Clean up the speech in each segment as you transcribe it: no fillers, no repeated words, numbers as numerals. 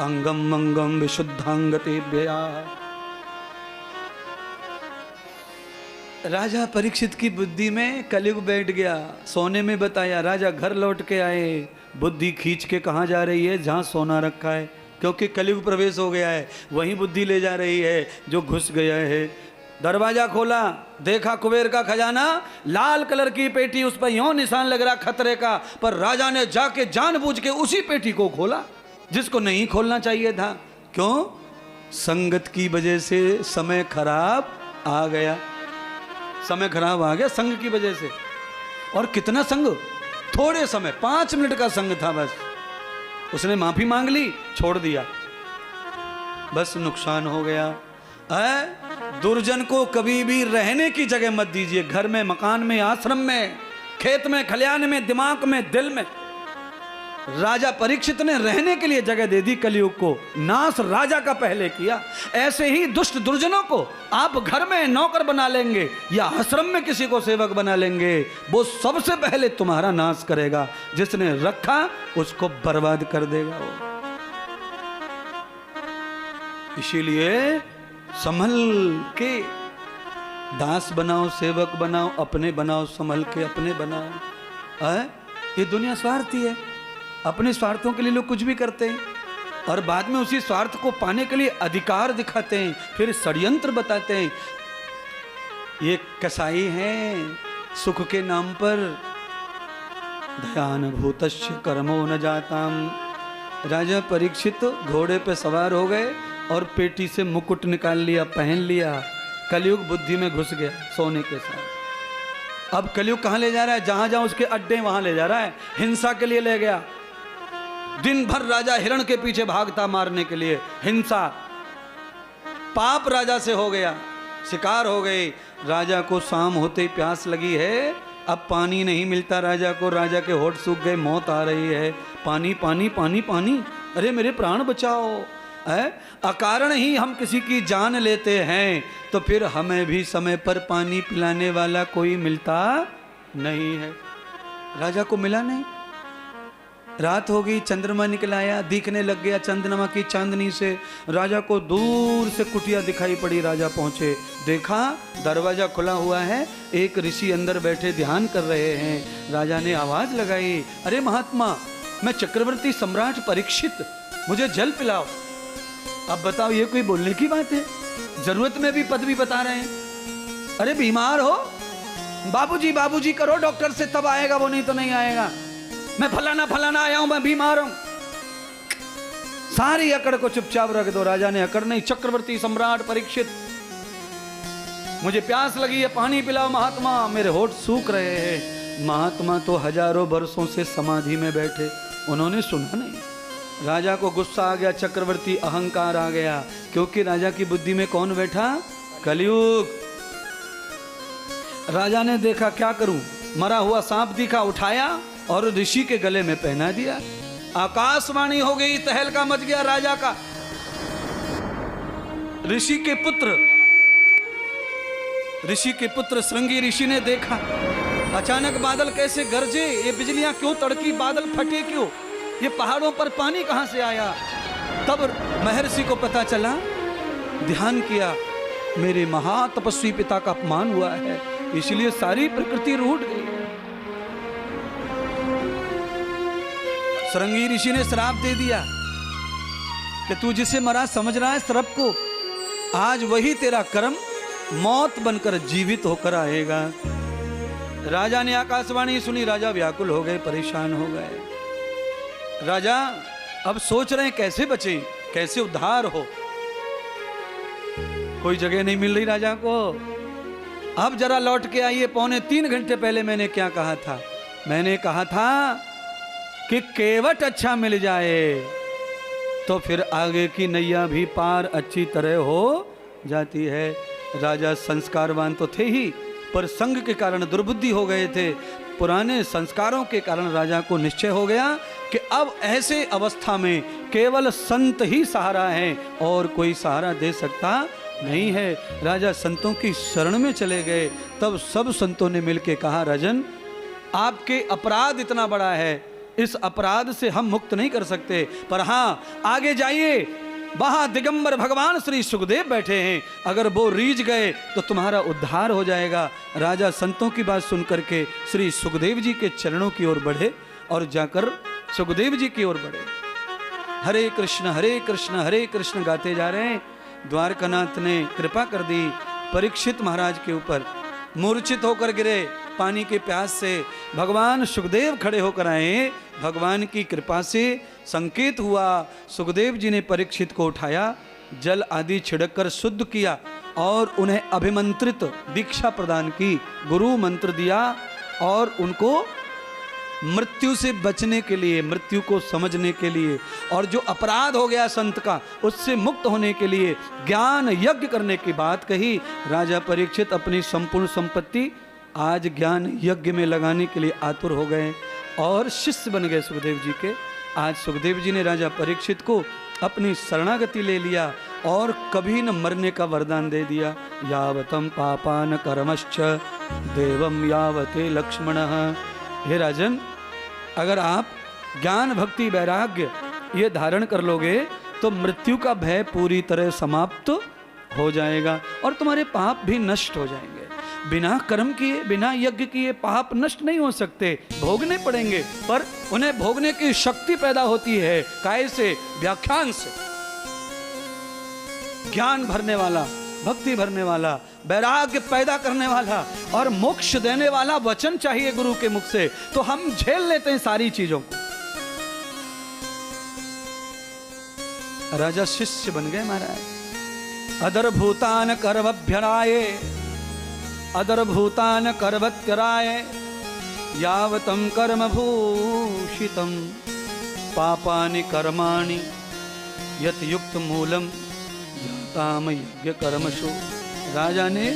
अंगम मंगम विशुद्धांगतेभ्यः। राजा परीक्षित की बुद्धि में कलयुग बैठ गया। सोने में बताया, राजा घर लौट के आए, बुद्धि खींच के कहाँ जा रही है? जहाँ सोना रखा है, क्योंकि कलयुग प्रवेश हो गया है, वहीं बुद्धि ले जा रही है जो घुस गया है। दरवाजा खोला, देखा कुबेर का खजाना, लाल कलर की पेटी, उस पर यूं निशान लग रहा खतरे का, पर राजा ने जाके जानबूझ के उसी पेटी को खोला जिसको नहीं खोलना चाहिए था। क्यों? संगत की वजह से समय खराब आ गया, समय खराब आ गया संग की वजह से। और कितना संग? थोड़े समय, 5 मिनट का संग था बस। उसने माफी मांग ली, छोड़ दिया, बस नुकसान हो गया। दुर्जन को कभी भी रहने की जगह मत दीजिए, घर में, मकान में, आश्रम में, खेत में, खलियान में, दिमाग में, दिल में। राजा परीक्षित ने रहने के लिए जगह दे दी कलयुग को, नाश राजा का पहले किया। ऐसे ही दुष्ट दुर्जनों को आप घर में नौकर बना लेंगे या आश्रम में किसी को सेवक बना लेंगे, वो सबसे पहले तुम्हारा नाश करेगा। जिसने रखा उसको बर्बाद कर देगा वो। इसीलिए संभल के दास बनाओ, सेवक बनाओ, अपने बनाओ, संभल के अपने बनाओ। ये दुनिया स्वार्थी है, अपने स्वार्थों के लिए लोग कुछ भी करते हैं और बाद में उसी स्वार्थ को पाने के लिए अधिकार दिखाते हैं, फिर षड्यंत्र बताते हैं। ये कसाई हैं सुख के नाम पर। दयान भूतस्य कर्मो न जाताम। राजा परीक्षित घोड़े पे सवार हो गए और पेटी से मुकुट निकाल लिया, पहन लिया। कलयुग बुद्धि में घुस गया सोने के साथ। अब कलयुग कहाँ ले जा रहा है? जहां जहां उसके अड्डे वहां ले जा रहा है। हिंसा के लिए ले गया। दिन भर राजा हिरण के पीछे भागता मारने के लिए। हिंसा, पाप राजा से हो गया, शिकार हो गई। राजा को शाम होते ही प्यास लगी है, अब पानी नहीं मिलता राजा को। राजा के होठ सूख गए, मौत आ रही है। पानी पानी पानी पानी, अरे मेरे प्राण बचाओ। अकारण ही हम किसी की जान लेते हैं तो फिर हमें भी समय पर पानी पिलाने वाला कोई मिलता नहीं है। राजा को मिला नहीं। रात हो गई, चंद्रमा निकल आया, दिखने लग गया चंद्रमा की चांदनी से। राजा को दूर से कुटिया दिखाई पड़ी। राजा पहुंचे, देखा दरवाजा खुला हुआ है, एक ऋषि अंदर बैठे ध्यान कर रहे हैं। राजा ने आवाज लगाई, अरे महात्मा, मैं चक्रवर्ती सम्राट परीक्षित, मुझे जल पिलाओ। अब बताओ, ये कोई बोलने की बात है? जरूरत में भी पदवी बता रहे हैं। अरे बीमार हो, बाबूजी बाबूजी करो, डॉक्टर से तब आएगा वो, नहीं तो नहीं आएगा। मैं फलाना फलाना आया हूं, मैं बीमार हूं। सारी अकड़ को चुपचाप रख दो। राजा ने अकड़ नहीं, चक्रवर्ती सम्राट परीक्षित, मुझे प्यास लगी है, पानी पिलाओ महात्मा, मेरे होठ सूख रहे हैं। महात्मा तो हजारों वर्षों से समाधि में बैठे, उन्होंने सुना नहीं। राजा को गुस्सा आ गया, चक्रवर्ती अहंकार आ गया, क्योंकि राजा की बुद्धि में कौन बैठा? कलयुग। राजा ने देखा, क्या करूं, मरा हुआ सांप दिखा, उठाया और ऋषि के गले में पहना दिया। आकाशवाणी हो गई, तहलका मच गया राजा का। ऋषि के पुत्र श्रृंगी ऋषि ने देखा, अचानक बादल कैसे गरजे, ये बिजलियां क्यों तड़की, बादल फटे क्यों, ये पहाड़ों पर पानी कहां से आया। तब महर्षि को पता चला, ध्यान किया, मेरे महातपस्वी पिता का अपमान हुआ है, इसलिए सारी प्रकृति रूठ गई। श्रृंगी ऋषि ने श्राप दे दिया कि तू जिसे मरा समझ रहा है सर्प को, आज वही तेरा कर्म मौत बनकर जीवित होकर आएगा। राजा ने आकाशवाणी सुनी, राजा व्याकुल हो गए, परेशान हो गए। राजा अब सोच रहे हैं कैसे बचे, कैसे उद्धार हो। कोई जगह नहीं मिल रही राजा को। अब जरा लौट के आइए, 2.25 घंटे पहले मैंने क्या कहा था? मैंने कहा था कि केवट अच्छा मिल जाए तो फिर आगे की नैया भी पार अच्छी तरह हो जाती है। राजा संस्कारवान तो थे ही, पर संग के कारण दुर्बुद्धि हो गए थे। पुराने संस्कारों के कारण राजा को निश्चय हो गया कि अब ऐसे अवस्था में केवल संत ही सहारा है और कोई सहारा दे सकता नहीं है। राजा संतों की शरण में चले गए। तब सब संतों ने मिलकर कहा, राजन आपके अपराध इतना बड़ा है इस अपराध से हम मुक्त नहीं कर सकते। पर हाँ, आगे जाइए, वहां दिगंबर भगवान श्री सुखदेव बैठे हैं, अगर वो रीझ गए तो तुम्हारा उद्धार हो जाएगा। राजा संतों की बात सुनकर के श्री सुखदेव जी के चरणों की ओर बढ़े और जाकर सुखदेव जी की ओर बढ़े। हरे कृष्ण हरे कृष्ण गाते जा रहे हैं। द्वारकानाथ ने कृपा कर दी परीक्षित महाराज के ऊपर, मूर्छित होकर गिरे पानी के प्यास से। भगवान सुखदेव खड़े होकर आए, भगवान की कृपा से संकेत हुआ, सुखदेव जी ने परीक्षित को उठाया, जल आदि छिड़क कर शुद्ध किया और उन्हें अभिमंत्रित दीक्षा प्रदान की, गुरु मंत्र दिया और उनको मृत्यु से बचने के लिए, मृत्यु को समझने के लिए और जो अपराध हो गया संत का उससे मुक्त होने के लिए ज्ञान यज्ञ करने की बात कही। राजा परीक्षित अपनी संपूर्ण संपत्ति आज ज्ञान यज्ञ में लगाने के लिए आतुर हो गए और शिष्य बन गए सुखदेव जी के। आज सुखदेव जी ने राजा परीक्षित को अपनी शरणागति ले लिया और कभी न मरने का वरदान दे दिया। यावतम पापान कर्मश्च देवम यावते लक्ष्मणः। हे राजन, अगर आप ज्ञान भक्ति वैराग्य ये धारण कर लोगे तो मृत्यु का भय पूरी तरह समाप्त हो जाएगा और तुम्हारे पाप भी नष्ट हो जाएंगे। बिना कर्म किए, बिना यज्ञ किए पाप नष्ट नहीं हो सकते, भोगने पड़ेंगे, पर उन्हें भोगने की शक्ति पैदा होती है काय से? व्याख्यान से। ज्ञान भरने वाला, भक्ति भरने वाला, वैराग्य पैदा करने वाला और मोक्ष देने वाला वचन चाहिए गुरु के मुख से, तो हम झेल लेते हैं सारी चीजों को। राजा शिष्य बन गए महाराज। अदर भूतान करवभ्यराये, अदर भूतान करवत्यराय, यावतम कर्म भूषितम पापानि कर्माणि यत युक्त मूलम जाताम यज्ञ कर्मशु। राजा ने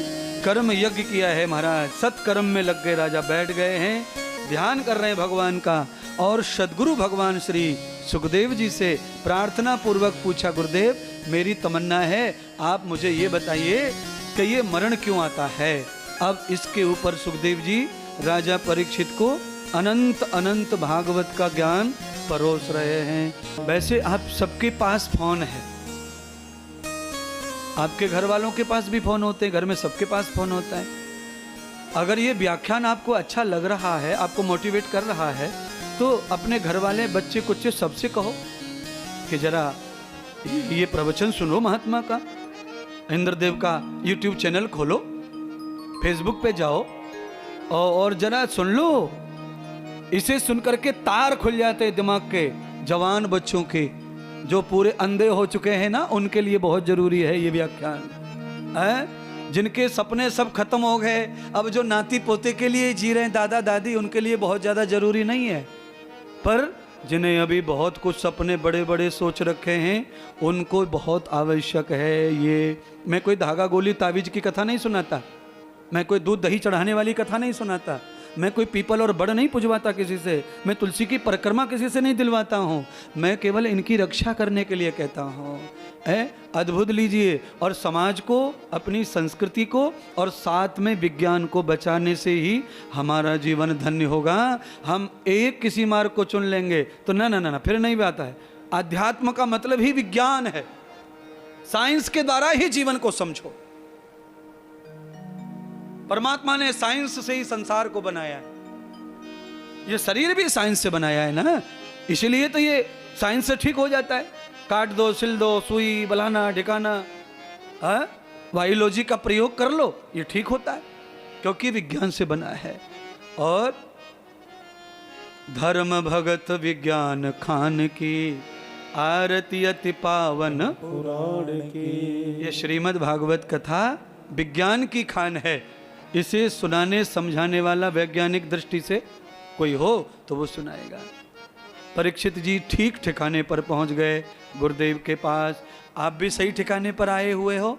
कर्म यज्ञ किया है महाराज, सत्कर्म में लग गए। राजा बैठ गए हैं, ध्यान कर रहे हैं भगवान का और सद्गुरु भगवान श्री सुखदेव जी से प्रार्थना पूर्वक पूछा, गुरुदेव मेरी तमन्ना है आप मुझे ये बताइए कि ये मरण क्यों आता है। अब इसके ऊपर सुखदेव जी राजा परीक्षित को अनंत अनंत भागवत का ज्ञान परोस रहे हैं। वैसे आप सबके पास फोन है, आपके घर वालों के पास भी फोन होते हैं, घर में सबके पास फोन होता है। अगर ये व्याख्यान आपको अच्छा लग रहा है, आपको मोटिवेट कर रहा है, तो अपने घर वाले बच्चे कुछ सबसे कहो कि जरा ये प्रवचन सुनो महात्मा का। इंद्रदेव का यूट्यूब चैनल खोलो, फेसबुक पे जाओ और जरा सुन लो। इसे सुनकर के तार खुल जाते दिमाग के। जवान बच्चों के जो पूरे अंधे हो चुके हैं ना, उनके लिए बहुत जरूरी है ये व्याख्यान है। जिनके सपने सब खत्म हो गए, अब जो नाती पोते के लिए जी रहे हैं, दादा दादी, उनके लिए बहुत ज्यादा जरूरी नहीं है। पर जिन्हें अभी बहुत कुछ सपने बड़े बड़े सोच रखे हैं, उनको बहुत आवश्यक है ये। मैं कोई धागा गोली तावीज की कथा नहीं सुनाता, मैं कोई दूध दही चढ़ाने वाली कथा नहीं सुनाता, मैं कोई पीपल और बड़ नहीं पुजवाता किसी से, मैं तुलसी की परिक्रमा किसी से नहीं दिलवाता हूँ। मैं केवल इनकी रक्षा करने के लिए कहता हूँ। अद्भुत लीजिए, और समाज को, अपनी संस्कृति को और साथ में विज्ञान को बचाने से ही हमारा जीवन धन्य होगा। हम एक किसी मार्ग को चुन लेंगे तो ना ना ना, फिर नहीं बात है। अध्यात्म का मतलब ही विज्ञान है, साइंस के द्वारा ही जीवन को समझो। परमात्मा ने साइंस से ही संसार को बनाया है, ये शरीर भी साइंस से बनाया है ना, इसलिए तो ये साइंस से ठीक हो जाता है। काट दो, सिल दो, सुई बलाना ढिकाना, बायोलॉजी का प्रयोग कर लो, ये ठीक होता है क्योंकि विज्ञान से बना है। और धर्म भगत विज्ञान खान की आरती अति पावन पुराण की। ये श्रीमद् भागवत कथा विज्ञान की खान है। इसे सुनाने समझाने वाला वैज्ञानिक दृष्टि से कोई हो तो वो सुनाएगा। परीक्षित जी ठीक ठिकाने पर पहुंच गए गुरुदेव के पास। आप भी सही ठिकाने पर आए हुए हो।